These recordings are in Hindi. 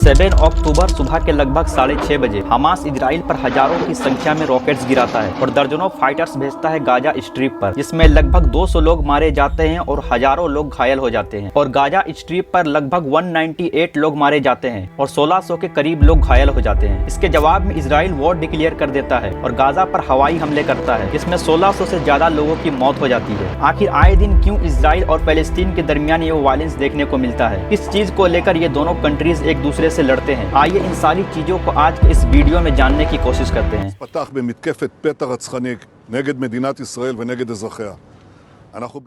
7 अक्टूबर सुबह के लगभग 6:30 बजे हमास इजराइल पर हजारों की संख्या में रॉकेट्स गिराता है और दर्जनों फाइटर्स भेजता है गाजा स्ट्रिप पर, जिसमें लगभग 200 लोग मारे जाते हैं और हजारों लोग घायल हो जाते हैं। और गाजा स्ट्रिप पर लगभग 198 लोग मारे जाते हैं और 1600 के करीब लोग घायल हो जाते हैं। इसके जवाब में इजराइल वॉर डिक्लेयर कर देता है और गाजा पर हवाई हमले करता है, जिसमें 1600 से ज्यादा लोगों की मौत हो जाती है। आखिर आए दिन क्यों इजराइल और पैलेस्टीन के दरमियान ये वायलेंस देखने को मिलता है? इस चीज को लेकर ये दोनों कंट्रीज एक दूसरे से लड़ते हैं। आइए इन सारी चीजों को आज के इस वीडियो में जानने की कोशिश करते हैं। פתח במתקפת פתע רצחני נגד מדינת ישראל ונגד אזרחיה. אנחנו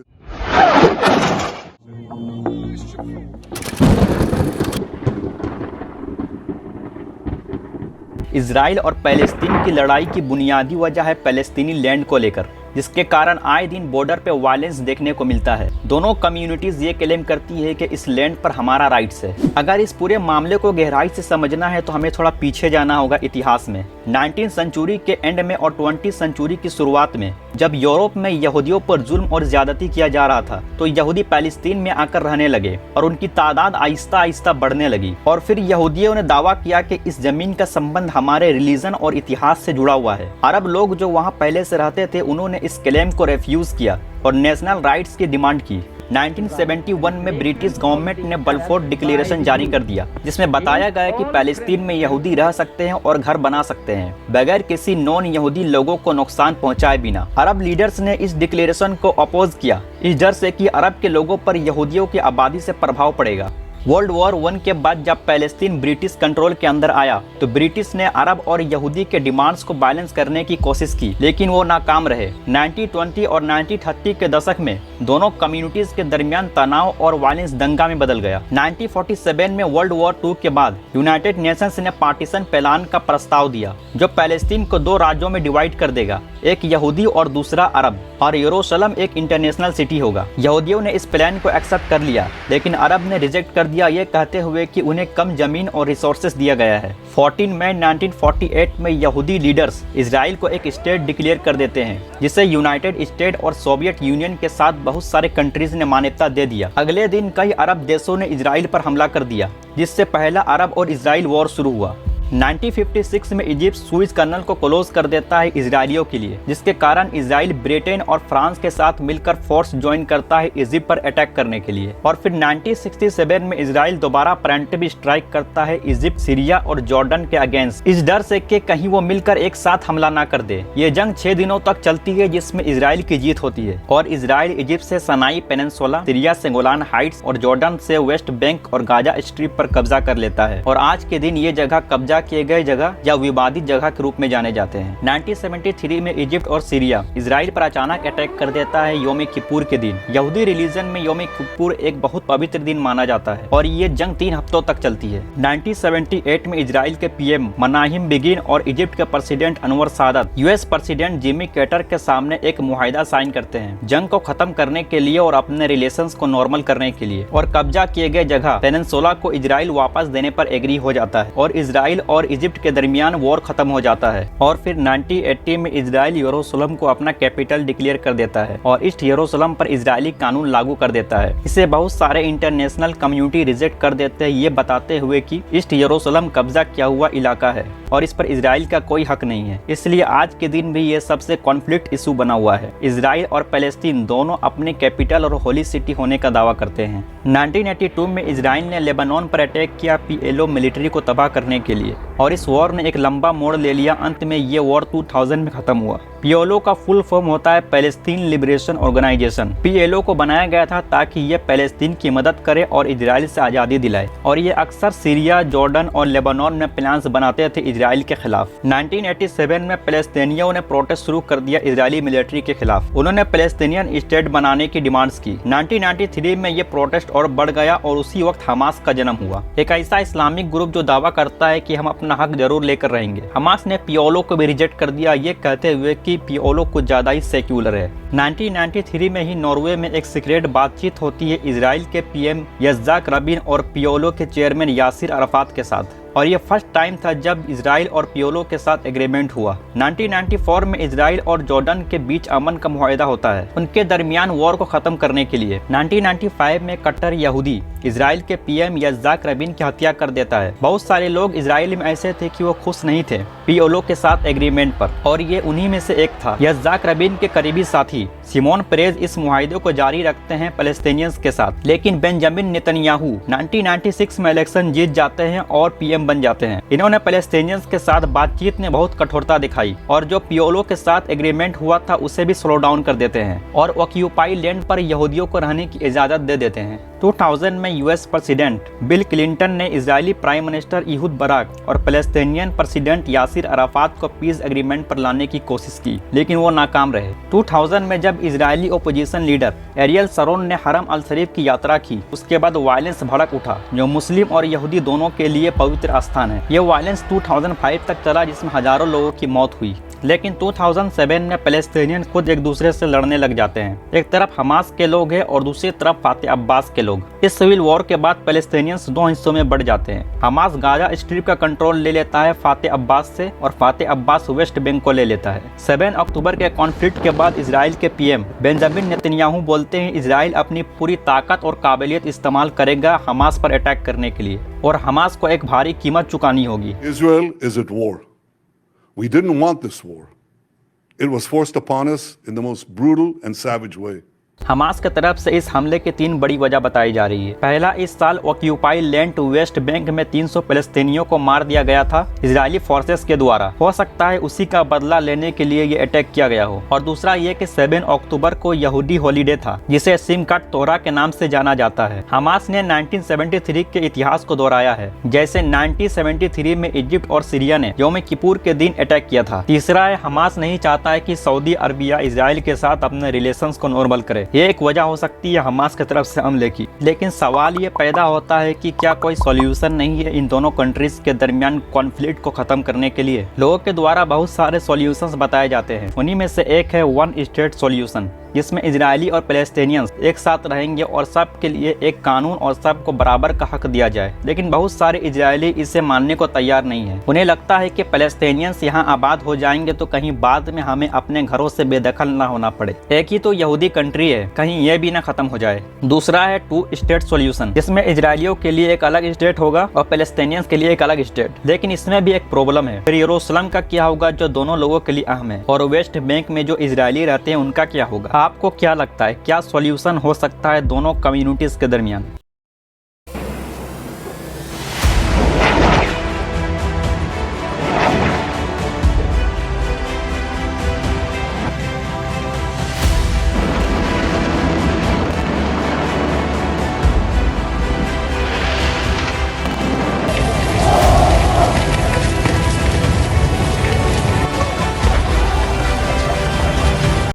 इजराइल और पैलेस्तीन की लड़ाई की बुनियादी वजह है पैलेस्तीनी लैंड को लेकर, जिसके कारण आए दिन बॉर्डर पे वायलेंस देखने को मिलता है। दोनों कम्युनिटीज ये क्लेम करती है कि इस लैंड पर हमारा राइट्स है। अगर इस पूरे मामले को गहराई से समझना है तो हमें थोड़ा पीछे जाना होगा इतिहास में। 19वीं सेंचुरी के एंड में और 20वीं सेंचुरी की शुरुआत में जब यूरोप में यहूदियों पर जुल्म और ज्यादती किया जा रहा था, तो यहूदी पैलेस्तीन में आकर रहने लगे और उनकी तादाद आहिस्ता आहिस्ता बढ़ने लगी। और फिर यहूदियों ने दावा किया कि इस जमीन का संबंध हमारे रिलीजन और इतिहास से जुड़ा हुआ है। अरब लोग जो वहाँ पहले से रहते थे, उन्होंने इस क्लेम को रेफ्यूज किया और नेशनल राइट्स की डिमांड की। 1971 में ब्रिटिश गवर्नमेंट ने बलफोर डिक्लेरेशन जारी कर दिया, जिसमें बताया गया कि पैलेस्तीन में यहूदी रह सकते हैं और घर बना सकते हैं बगैर किसी नॉन यहूदी लोगों को नुकसान पहुंचाए बिना। अरब लीडर्स ने इस डिक्लेरेशन को अपोज किया, इस डर से कि अरब के लोगों पर यहूदियों की आबादी से प्रभाव पड़ेगा। वर्ल्ड वॉर 1 के बाद जब पैलेस्तीन ब्रिटिश कंट्रोल के अंदर आया, तो ब्रिटिश ने अरब और यहूदी के डिमांड्स को बैलेंस करने की कोशिश की, लेकिन वो नाकाम रहे। 1920 और 1930 के दशक में दोनों कम्युनिटीज के दरमियान तनाव और वायलेंस दंगा में बदल गया। 1947 में वर्ल्ड वॉर 2 के बाद यूनाइटेड नेशंस ने पार्टीशन प्लान का प्रस्ताव दिया, जो पैलेस्तीन को 2 राज्यों में डिवाइड कर देगा, एक यहूदी और दूसरा अरब, और यरूशलेम एक इंटरनेशनल सिटी होगा। यहूदियों ने इस प्लान को एक्सेप्ट कर लिया, लेकिन अरब ने रिजेक्ट कर दिया, ये कहते हुए कि उन्हें कम जमीन और रिसोर्सेस दिया गया है। 14 मई 1948 में यहूदी लीडर्स इजराइल को एक स्टेट डिक्लेयर कर देते हैं, जिसे यूनाइटेड स्टेट और सोवियत यूनियन के साथ बहुत सारे कंट्रीज ने मान्यता दे दिया। अगले दिन कई अरब देशों ने इजराइल पर हमला कर दिया, जिससे पहला अरब और इजराइल वॉर शुरू हुआ। 1956 में इजिप्ट सुएज कैनाल को क्लोज कर देता है इजरायलियों के लिए, जिसके कारण इजराइल ब्रिटेन और फ्रांस के साथ मिलकर फोर्स ज्वाइन करता है इजिप्ट पर अटैक करने के लिए। और फिर 1967 में इजराइल दोबारा प्रिवेंटिव स्ट्राइक करता है इजिप्ट, सीरिया और जॉर्डन के अगेंस्ट, इस डर से कि कहीं वो मिलकर एक साथ हमला ना कर दे। ये जंग 6 दिनों तक चलती है, जिसमें इजराइल की जीत होती है और इजराइल इजिप्ट से सनाई पेनिनसुला, सीरिया से गोलान हाइट्स और जॉर्डन से वेस्ट बैंक और गाजा स्ट्रिप पर कब्जा कर लेता है। और आज के दिन ये जगह कब्जा किए गए जगह या विवादित जगह के रूप में जाने जाते हैं। 1973 में इजिप्ट और सीरिया इजराइल पर अचानक अटैक कर देता है योम किपुर के दिन। यहूदी रिलीजन में योम किपुर एक बहुत पवित्र दिन माना जाता है और ये जंग 3 हफ्तों तक चलती है। 1978 में इजराइल के पीएम मनाहिम बिगिन और इजिप्ट के प्रेसिडेंट अनवर सादत यूएस प्रेसिडेंट जिमी कार्टर के सामने एक मुआहिदा साइन करते हैं, जंग को खत्म करने के लिए और अपने रिलेशंस को नॉर्मल करने के लिए। और कब्जा किए गए जगह पेनिनसुला को इजराइल वापस देने पर एग्री हो जाता है और इजराइल और इजिप्ट के दरमियान वॉर खत्म हो जाता है। और फिर 1980 में इजराइल यरूशलेम को अपना कैपिटल डिक्लेयर कर देता है और ईस्ट यरूशलेम पर इजरायली कानून लागू कर देता है। इसे बहुत सारे इंटरनेशनल कम्युनिटी रिजेक्ट कर देते हैं, ये बताते हुए कि ईस्ट यरूशलेम कब्जा किया हुआ इलाका है और इस पर इजराइल का कोई हक नहीं है। इसलिए आज के दिन भी ये सबसे कॉन्फ्लिक्ट इशू बना हुआ है। इजराइल और पैलेस्तीन दोनों अपने कैपिटल और होली सिटी होने का दावा करते हैं। 1982 में इजराइल ने लेबनान पर अटैक किया पीएलओ मिलिट्री को तबाह करने के लिए और इस वॉर ने एक लंबा मोड़ ले लिया। अंत में ये वॉर 2000 में खत्म हुआ। पीएलओ का फुल फॉर्म होता है पैलेस्टीन लिबरेशन ऑर्गेनाइजेशन। पीएलओ को बनाया गया था ताकि ये पैलेस्तीन की मदद करे और इजराइल से आज़ादी दिलाए, और ये अक्सर सीरिया, जॉर्डन और लेबनान में प्लान्स बनाते थे इजराइल के खिलाफ। 1987 में पैलेस्तीनियों ने प्रोटेस्ट शुरू कर दिया इजरायली मिलिट्री के खिलाफ। उन्होंने पैलेस्टीनियन स्टेट बनाने की डिमांड्स की। 1993 में ये प्रोटेस्ट और बढ़ गया और उसी वक्त हमास का जन्म हुआ, एक ऐसा इस्लामिक ग्रुप जो दावा करता है कि हम अपना हक जरूर लेकर रहेंगे। हमास ने पीएलओ को भी रिजेक्ट कर दिया, ये कहते हुए कि पीएलओ कुछ ज्यादा ही सेक्युलर है। 1993 में ही नॉर्वे में एक सीक्रेट बातचीत होती है इजराइल के पीएम यज्जाक रबिन और पीएलओ के चेयरमैन यासिर अराफात के साथ। और ये फर्स्ट टाइम था जब इसराइल और पीएलओ के साथ एग्रीमेंट हुआ। 1994 में इसराइल और जॉर्डन के बीच अमन का मुआहदा होता है उनके दरमियान वॉर को खत्म करने के लिए। 1995 में कट्टर यहूदी इसराइल के पीएम यत्जाक रबीन की हत्या कर देता है। बहुत सारे लोग इसराइल में ऐसे थे कि वो खुश नहीं थे पीएलओ के साथ एग्रीमेंट पर, और ये उन्हीं में से एक था। यत्जाक रबीन के करीबी साथी सिमोन पेरेज इस मुआहदे को जारी रखते हैं पैलेस्टीनियंस के साथ, लेकिन बेंजामिन नेतन्याहू 1996 में इलेक्शन जीत जाते हैं और पीएम बन जाते हैं। इन्होंने पैलेस्टीनियंस के साथ बातचीत में बहुत कठोरता दिखाई और जो पीएलओ के साथ एग्रीमेंट हुआ था उसे भी स्लो डाउन कर देते हैं और ऑक्यूपाई लैंड पर यहूदियों को रहने की इजाजत दे देते हैं। 2000 में यूएस प्रेसिडेंट बिल क्लिंटन ने इजरायली प्राइम मिनिस्टर इहूद बराक और पैलेस्टीनियन प्रेसिडेंट यासिर अराफात को पीस एग्रीमेंट पर लाने की कोशिश की, लेकिन वो नाकाम रहे। 2000 में जब Israeli opposition leader Ariel Sharon ने हरम अल शरीफ की यात्रा की, उसके बाद वायलेंस भड़क उठा जो मुस्लिम और यहूदी दोनों के लिए पवित्र स्थान है। ये वायलेंस 2005 तक चला जिसमें हजारों लोगों की मौत हुई, लेकिन 2007 में पैलेस्टीनियन खुद एक दूसरे से लड़ने लग जाते हैं। एक तरफ हमास के लोग हैं और दूसरी तरफ फाते अब्बास के लोग। इस सिविल वॉर के बाद पैलेस्टीनियंस दो हिस्सों में बढ़ जाते हैं। हमास गाजा स्ट्रिप का कंट्रोल ले लेता है फाते अब्बास से और फाते अब्बास वेस्ट बैंक को ले लेता है। 7 अक्टूबर के कॉन्फ्लिक्ट के बाद इजराइल के पीएम बेंजामिन नेतन्याहू बोलते हैं इजराइल अपनी पूरी ताकत और काबिलियत इस्तेमाल करेगा हमास पर अटैक करने के लिए और हमास को एक भारी कीमत चुकानी होगी। Israel is at war. We didn't want this war. It was forced upon us in the most brutal and savage way. Hamas की तरफ से इस हमले की 3 बड़ी वजह बताई जा रही है। पहला, इस साल ऑक्यूपाई लैंड वेस्ट बैंक में 300 पैलेस्टीनियों को मार दिया गया था इजरायली फोर्सेस के द्वारा। हो सकता है उसी का बदला लेने के लिए ये अटैक किया गया हो। और दूसरा ये कि 7 अक्टूबर को यहूदी हॉलीडे था जिसे सिमकाट तोरा के नाम से जाना जाता है। हमास ने 1973 के इतिहास को दोहराया है, जैसे 1973 में इजिप्ट और सीरिया ने यौम किपुर के दिन अटैक किया था। तीसरा है, हमास नहीं चाहता है कि सऊदी अरबिया इजराइल के साथ अपने रिलेशंस को नॉर्मल करे। ये एक वजह हो सकती है हमास की तरफ से हमले की, लेकिन सवाल ये पैदा होता है कि क्या कोई सॉल्यूशन नहीं है इन दोनों कंट्रीज के दरमियान कॉन्फ्लिक्ट को खत्म करने के लिए। लोगों के द्वारा बहुत सारे सॉल्यूशंस बताए जाते हैं, उन्हीं में से एक है वन स्टेट सॉल्यूशन, जिसमें इजरायली और पैलेस्टीनियंस एक साथ रहेंगे और सब के लिए एक कानून और सबको बराबर का हक दिया जाए। लेकिन बहुत सारे इजरायली इसे मानने को तैयार नहीं है। उन्हें लगता है कि पैलेस्टीनियंस यहाँ आबाद हो जाएंगे तो कहीं बाद में हमें अपने घरों से बेदखल ना होना पड़े। एक ही तो यहूदी कंट्री है, कहीं ये भी ना खत्म हो जाए। दूसरा है 2 स्टेट सॉल्यूशन, जिसमें इजरायलियों के लिए एक अलग स्टेट होगा और पैलेस्टीनियंस के लिए एक अलग स्टेट। लेकिन इसमें भी एक प्रॉब्लम है, फिर यरूशलेम का क्या होगा जो दोनों लोगों के लिए अहम है, और वेस्ट बैंक में जो इजरायली रहते हैं उनका क्या होगा। आपको क्या लगता है, क्या सॉल्यूशन हो सकता है दोनों कम्युनिटीज के दरमियान?